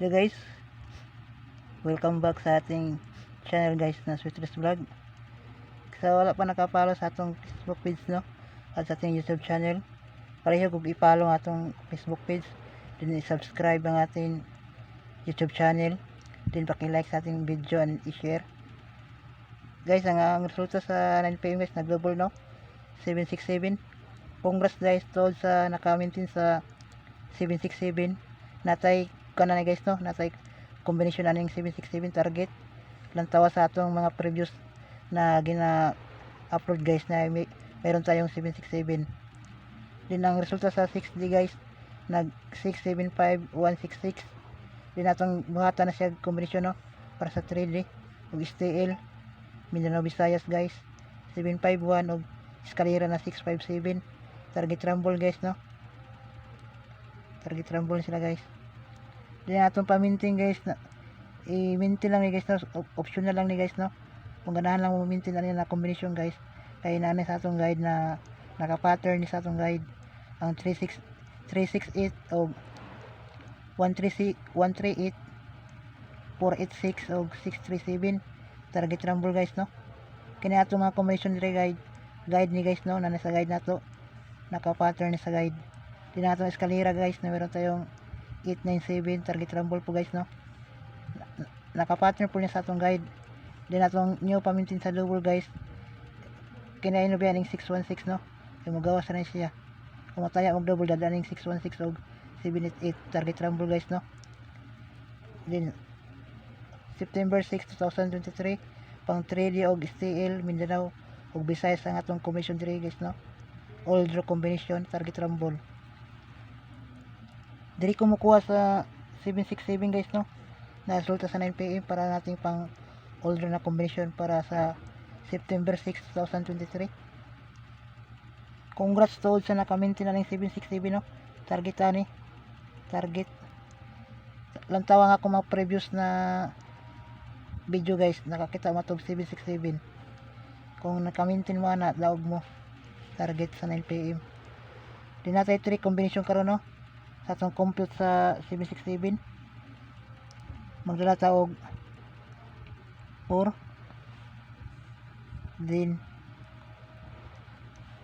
Hello guys, welcome back sa ating channel guys na Sweetress Vlog. Sa wala pa nakapalo sa atong Facebook page no, at sa ating YouTube channel, pareho kung ipalo ang atong Facebook page, din i-subscribe ang ating YouTube channel, din paki-like sa ating video and i-share. Guys, ang resulta sa 9pm guys, nag-double no, 767. Congrats guys tod sa naka-maintain sa 767. Natay kana na guys no, natay combination aning 767 target lang tawa sa atong mga previous na gina-upload guys na mayroon tayong 767. Din ang resulta sa 6D guys, nag 675166. Din atong buhatan na siya combination no para sa 3D ug STL Mindanao Visayas guys 751 ug eskalera na 657. Target rumble guys no, target rumble sila guys. Din atong paminting guys na i-maintain lang ni guys no, optional lang ni guys no, kung ganahan lang mo maintain na combination guys, kay nanay sa atong guide na naka-pattern ni sa atong guide ang 368 o 138 486 o 637 target rumble guys no. Kini atong mga combination dire guide ni guys no, nanay sa guide nato naka-pattern ni sa guide. Din atong eskalera guys na meron tayong 897 target rumble po guys no, naka-pattern po niya sa atong guide. Din atong new pamintin sa double guys, kinaino ba ning 616 no, yung magawas na siya kung mataya og double dadaning 616 og 788 target rumble guys no. Din September 6, 2023 pang 3D og STL Mindanao ug Visayas ang atong commission dire guys no, all draw combination target rumble. Diri ko mukuha sa 767 guys no, na resulta sa 9pm para nating pang all draw na combination para sa September 6, 2023. Congrats to sa naka-maintain na ng 767 no, target ani, target lang tawa nga ako mga previous na video guys, nakakita matog 767. Kung naka-maintain mo na daog mo target sa 9pm. Di natay 3 combination karon no sa atong compute sa 767. Magdala ta og 4 din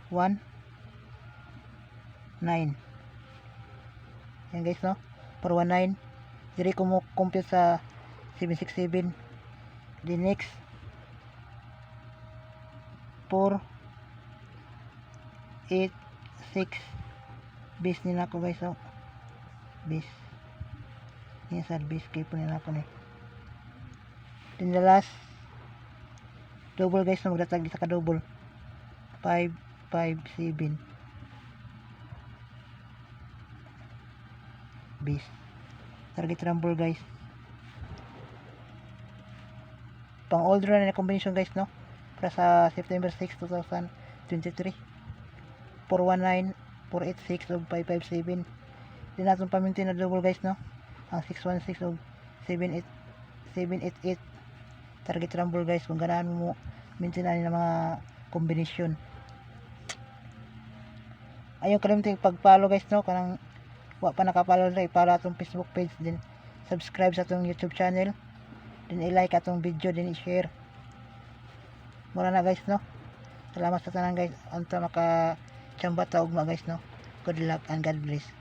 1 9 yan guys no, 419. Diri ko mo compute sa 767. The next 4 8 6 base nila ako guys no, base yan sa base kay po nila ako ni. Then the last double guys na magdatag sa ka double 5 5 7 base target rumble guys. Pang all draw na combination guys no para sa September 6, 2023 419 486 ug 557. Din natong pamintin na double guys no, ang 616 ug 788 target rumble guys kung ganahan mo maintain ani na mga combination. Ayaw kalimutan pag-follow guys no, kanang wa pa nakapalo na i-follow atong Facebook page, din subscribe sa atong YouTube channel, din i-like atong video, din i-share. Mura na guys no, salamat sa tanan guys, unta maka chamba ta ugma guys no. Good luck and God bless.